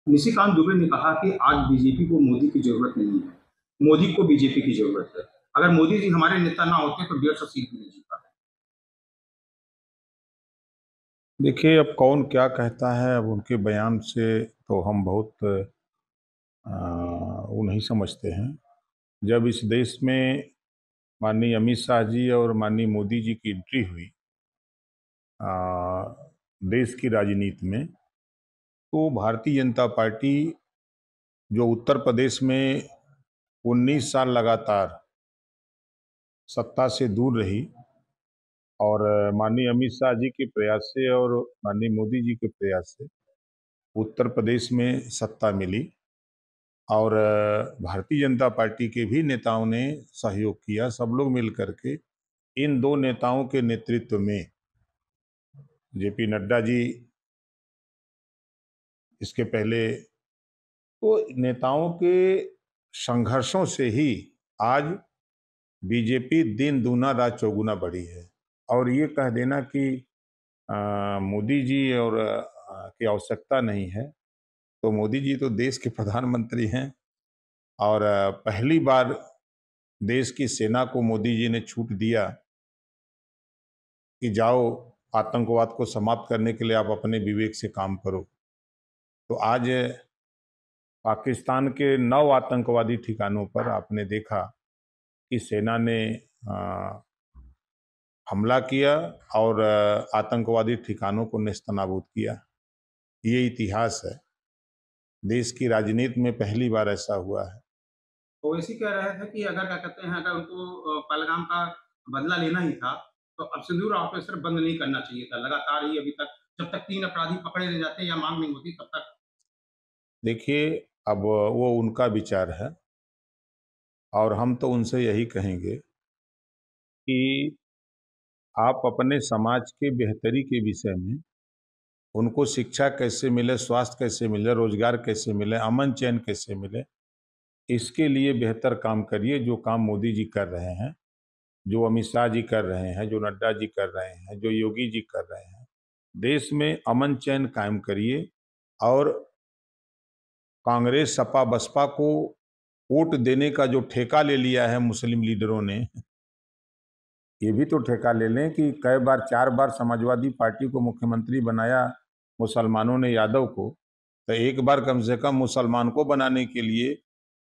निशिकांत दुबे ने कहा कि आज बीजेपी को मोदी की जरूरत नहीं है, मोदी को बीजेपी की जरूरत है। अगर मोदी जी हमारे नेता ना होते तो 150 सीट भी नहीं जीता। देखिए, अब कौन क्या कहता है, अब उनके बयान से तो हम बहुत वो नहीं समझते हैं। जब इस देश में माननीय अमित शाह जी और माननीय मोदी जी की एंट्री हुई देश की राजनीति में, तो भारतीय जनता पार्टी जो उत्तर प्रदेश में 19 साल लगातार सत्ता से दूर रही और माननीय अमित शाह जी के प्रयास से और माननीय मोदी जी के प्रयास से उत्तर प्रदेश में सत्ता मिली और भारतीय जनता पार्टी के भी नेताओं ने सहयोग किया। सब लोग मिल करके इन दो नेताओं के नेतृत्व में जेपी नड्डा जी, इसके पहले, तो नेताओं के संघर्षों से ही आज बीजेपी दिन दूना रात चौगुना बढ़ी है। और ये कह देना कि मोदी जी और की आवश्यकता नहीं है, तो मोदी जी तो देश के प्रधानमंत्री हैं और पहली बार देश की सेना को मोदी जी ने छूट दिया कि जाओ, आतंकवाद को समाप्त करने के लिए आप अपने विवेक से काम करो। तो आज पाकिस्तान के 9 आतंकवादी ठिकानों पर आपने देखा कि सेना ने अ, हमला किया और आतंकवादी ठिकानों को नेस्तनाबूद किया। ये इतिहास है, देश की राजनीति में पहली बार ऐसा हुआ है। ओवैसी कह रहे थे कि अगर क्या कहते हैं, अगर उनको पहलगाम का बदला लेना ही था तो अब सिंदूर ऑपरेशन बंद नहीं करना चाहिए था। लगातार ही अभी तक जब तक 3 अपराधी पकड़े नहीं जाते या मांग नहीं होती तब तक। देखिए, अब वो उनका विचार है और हम तो उनसे यही कहेंगे कि आप अपने समाज के बेहतरी के विषय में उनको शिक्षा कैसे मिले, स्वास्थ्य कैसे मिले, रोजगार कैसे मिले, अमन चैन कैसे मिले, इसके लिए बेहतर काम करिए। जो काम मोदी जी कर रहे हैं, जो अमित शाह जी कर रहे हैं, जो नड्डा जी कर रहे हैं, जो योगी जी कर रहे हैं, देश में अमन चैन कायम करिए। और कांग्रेस सपा बसपा को वोट देने का जो ठेका ले लिया है मुस्लिम लीडरों ने, ये भी तो ठेका ले लें कि कई बार 4 बार समाजवादी पार्टी को मुख्यमंत्री बनाया मुसलमानों ने, यादव को, तो एक बार कम से कम मुसलमान को बनाने के लिए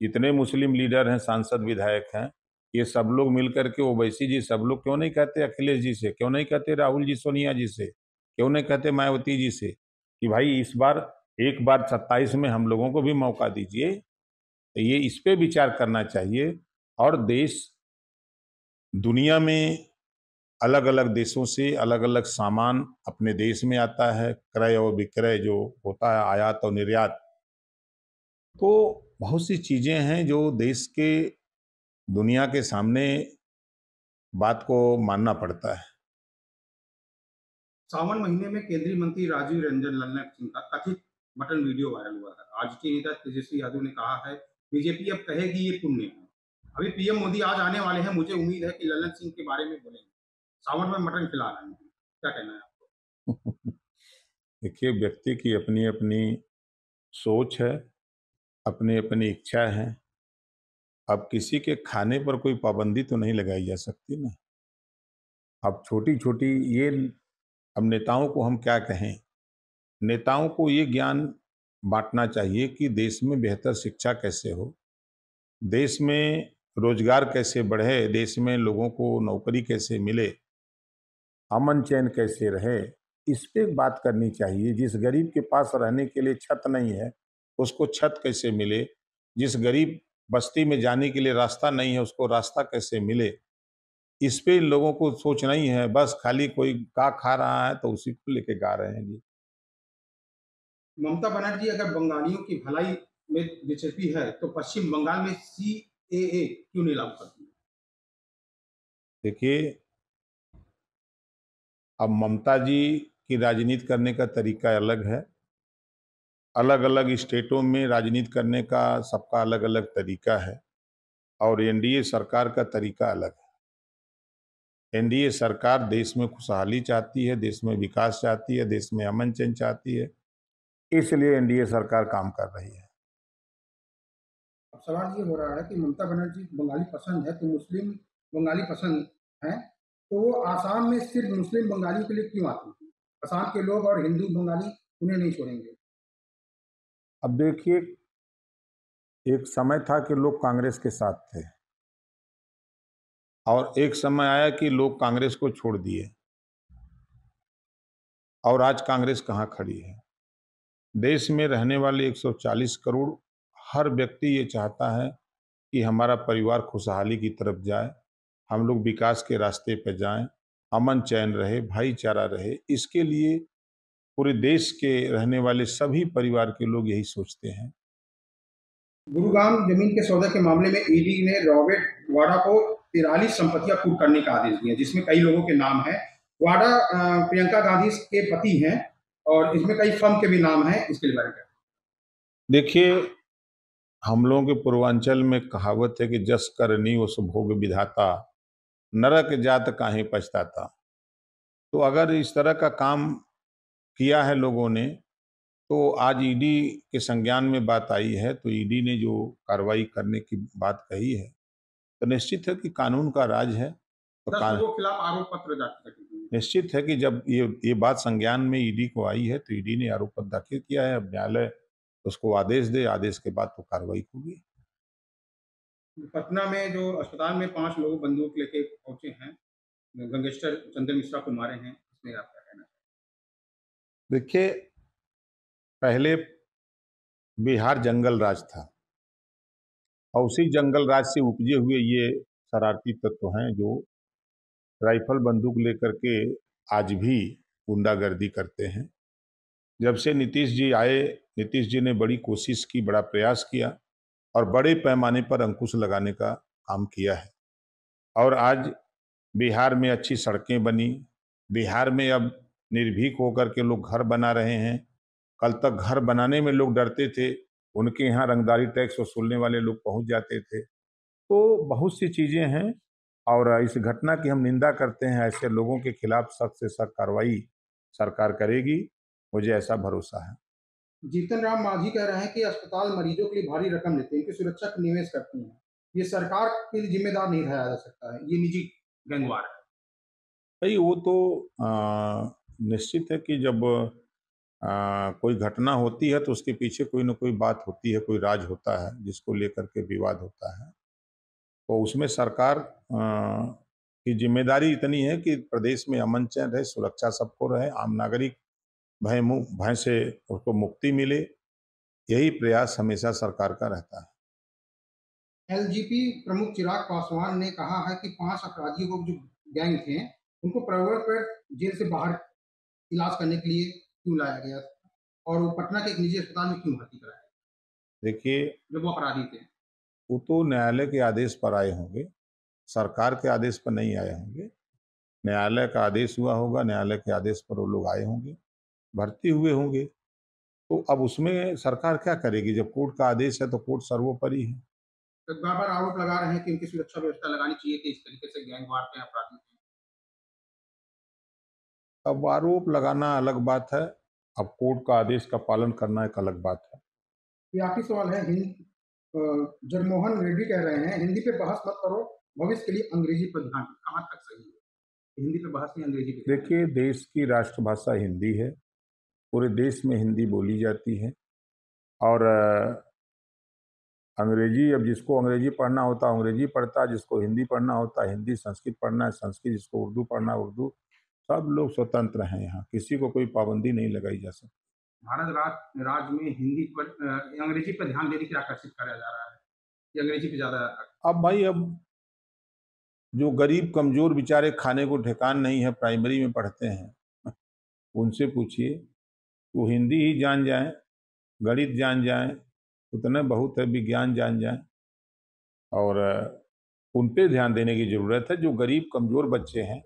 जितने मुस्लिम लीडर हैं, सांसद विधायक हैं, ये सब लोग मिलकर के, ओवैसी जी, सब लोग क्यों नहीं कहते अखिलेश जी से, क्यों नहीं कहते राहुल जी सोनिया जी से, क्यों नहीं कहते मायावती जी से कि भाई इस बार, एक बार 27 में हम लोगों को भी मौका दीजिए। तो ये इस पे विचार करना चाहिए। और देश, दुनिया में अलग अलग देशों से अलग अलग सामान अपने देश में आता है, क्रय और विक्रय जो होता है, आयात और निर्यात, तो बहुत सी चीजें हैं जो देश के, दुनिया के सामने बात को मानना पड़ता है। सावन महीने में केंद्रीय मंत्री राजीव रंजन लल्लन सिंह का कथित मटन वीडियो वायरल हुआ था। राजकीय नेता तेजस्वी यादव ने कहा है बीजेपी अब कहेगी ये पुण्य है। अभी पीएम मोदी आज आने वाले हैं, मुझे उम्मीद है कि लल्लन सिंह के बारे में बोलेंगे। सावन में मटन खिला रहे हैं, क्या कहना है आपको? देखिए, व्यक्ति की अपनी अपनी सोच है, अपनी अपनी इच्छा है। अब किसी के खाने पर कोई पाबंदी तो नहीं लगाई जा सकती ना। अब छोटी छोटी ये, अब नेताओं को हम क्या कहें। नेताओं को ये ज्ञान बांटना चाहिए कि देश में बेहतर शिक्षा कैसे हो, देश में रोजगार कैसे बढ़े, देश में लोगों को नौकरी कैसे मिले, अमन चैन कैसे रहे, इस पे बात करनी चाहिए। जिस गरीब के पास रहने के लिए छत नहीं है, उसको छत कैसे मिले, जिस गरीब बस्ती में जाने के लिए रास्ता नहीं है, उसको रास्ता कैसे मिले, इस पे इन लोगों को सोचना ही है। बस खाली कोई गा खा रहा है तो उसी को लेके गा रहे हैं जी। ममता बनर्जी अगर बंगालियों की भलाई में दिलचस्पी है तो पश्चिम बंगाल में सीएए क्यों नहीं लागू करती? देखिए, अब ममता जी की राजनीति करने का तरीका अलग है। अलग अलग स्टेटों में राजनीति करने का सबका अलग अलग तरीका है और एनडीए सरकार का तरीका अलग है। एनडीए सरकार देश में खुशहाली चाहती है, देश में विकास चाहती है, देश में अमन चैन चाहती है। इसलिए एनडीए सरकार काम कर रही है। अब सवाल ये हो रहा है कि ममता बनर्जी को बंगाली पसंद है, तो मुस्लिम बंगाली पसंद है, तो वो आसाम में सिर्फ मुस्लिम बंगालियों के लिए क्यों आती है? असम के लोग और हिंदू बंगाली उन्हें नहीं छोड़ेंगे। अब देखिए, एक समय था कि लोग कांग्रेस के साथ थे और एक समय आया कि लोग कांग्रेस को छोड़ दिए और आज कांग्रेस कहाँ खड़ी है। देश में रहने वाले 140 करोड़ हर व्यक्ति ये चाहता है कि हमारा परिवार खुशहाली की तरफ जाए, हम लोग विकास के रास्ते पर जाएं, अमन चैन रहे, भाईचारा रहे। इसके लिए पूरे देश के रहने वाले सभी परिवार के लोग यही सोचते हैं। गुरुग्राम जमीन के सौदे के मामले में ईडी ने रॉबर्ट वाड्रा को 43 संपत्तियां कुर्क करने का आदेश दिया, जिसमें कई लोगों के नाम हैं। वाड्रा प्रियंका गांधी के पति हैं और इसमें कई फर्म के भी नाम हैं। इसके बारे में देखिए, हम लोगों के पूर्वांचल में कहावत है कि जस करनी उस भोग विधाता, नरक जात काहे पछताता। तो अगर इस तरह का काम किया है लोगों ने, तो आज ईडी के संज्ञान में बात आई है, तो ईडी ने जो कार्रवाई करने की बात कही है, तो निश्चित है कि कानून का राज है। तो 10 लोगों के खिलाफ आरोप पत्र दाखिल किए। निश्चित है कि जब ये बात संज्ञान में ईडी को आई है, तो ईडी ने आरोप पत्र दाखिल किया है। अब न्यायालय उसको आदेश दे, आदेश के बाद तो कार्रवाई होगी। पटना में जो अस्पताल में 5 लोग बंदूक लेके पहुंचे हैं, गैंगस्टर चंदन मिश्रा को मारे हैं, इसमें आपका कहना है? देखिए, पहले बिहार जंगल राज था और उसी जंगल राज से उपजे हुए ये शरारती तत्व हैं जो राइफल बंदूक लेकर के आज भी गुंडागर्दी करते हैं। जब से नीतीश जी आए, नीतीश जी ने बड़ी कोशिश की, बड़ा प्रयास किया और बड़े पैमाने पर अंकुश लगाने का काम किया है। और आज बिहार में अच्छी सड़कें बनी, बिहार में अब निर्भीक होकर के लोग घर बना रहे हैं। कल तक घर बनाने में लोग डरते थे, उनके यहाँ रंगदारी टैक्स वसूलने वाले लोग पहुंच जाते थे। तो बहुत सी चीजें हैं और इस घटना की हम निंदा करते हैं। ऐसे लोगों के खिलाफ सख्त से सख्त कार्रवाई सरकार करेगी, मुझे ऐसा भरोसा है। जीतन राम मांझी कह रहे हैं कि अस्पताल मरीजों के लिए भारी रकम लेते हैं, इनकी सुरक्षा का निवेश करती हैं। ये सरकार के लिए जिम्मेदार नहीं ठहराया जा सकता है, ये निजी गैंगवार है। भाई वो तो निश्चित है कि जब कोई घटना होती है तो उसके पीछे कोई ना कोई बात होती है, कोई राज होता है जिसको लेकर के विवाद होता है। तो उसमें सरकार की जिम्मेदारी इतनी है कि प्रदेश में अमन चैन रहे, सुरक्षा सबको रहे, आम नागरिक भय से उसको मुक्ति मिले। यही प्रयास हमेशा सरकार का रहता है। एलजीपी प्रमुख चिराग पासवान ने कहा है कि 5 अपराधियों को जो गैंग थे, उनको प्रवर्तक पर जेल से बाहर इलाज करने के लिए क्यों लाया गया और वो पटना के एक निजी अस्पताल में क्यों भर्ती कराया देखिए, जब वो अपराधी थे? वो तो न्यायालय के आदेश पर आए होंगे, सरकार के आदेश पर नहीं आए होंगे। न्यायालय का आदेश हुआ होगा, न्यायालय के आदेश पर वो लोग आए होंगे, भर्ती हुए होंगे। तो अब उसमें सरकार क्या करेगी? जब कोर्ट का आदेश है तो कोर्ट सर्वोपरि है। तो बार-बार आरोप लगा रहे हैं कि उनकी सुरक्षा व्यवस्था लगानी चाहिए थी, इस तरीके से गैंगवार थे, अपराधी थे। अब आरोप लगाना अलग बात है, अब कोर्ट का आदेश का पालन करना एक अलग बात है। ये आखिरी सवाल है। जगमोहन रेड्डी कह रहे हैं हिंदी पे बहस मत करो, भविष्य के लिए अंग्रेजी पर ध्यान दो। कहाँ तक सही है? हिंदी पे बहस नहीं, अंग्रेजी पे ध्यान देखिए, देश की राष्ट्रभाषा हिंदी है, पूरे देश में हिंदी बोली जाती है और अंग्रेजी, अब जिसको अंग्रेजी पढ़ना होता है अंग्रेजी पढ़ता है, जिसको हिंदी पढ़ना होता है हिंदी, संस्कृत पढ़ना है संस्कृत, जिसको उर्दू पढ़ना है उर्दू। सब लोग स्वतंत्र हैं, यहाँ किसी को कोई पाबंदी नहीं लगाई जा सकती। भारत राज्य में हिंदी पर अंग्रेजी पर ध्यान देने के लिए आकर्षित करा जा रहा है कि अंग्रेजी पे ज़्यादा। अब भाई, अब जो गरीब कमजोर बेचारे खाने को ठिकान नहीं है, प्राइमरी में पढ़ते हैं, उनसे पूछिए, वो हिंदी ही जान जाएं, गणित जान जाएं, उतने बहुत है, विज्ञान जान जाएं। और उन पे ध्यान देने की ज़रूरत है। जो गरीब कमज़ोर बच्चे हैं,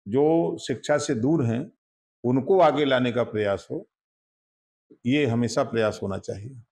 जो शिक्षा से दूर हैं, उनको आगे लाने का प्रयास हो, ये हमेशा प्रयास होना चाहिए।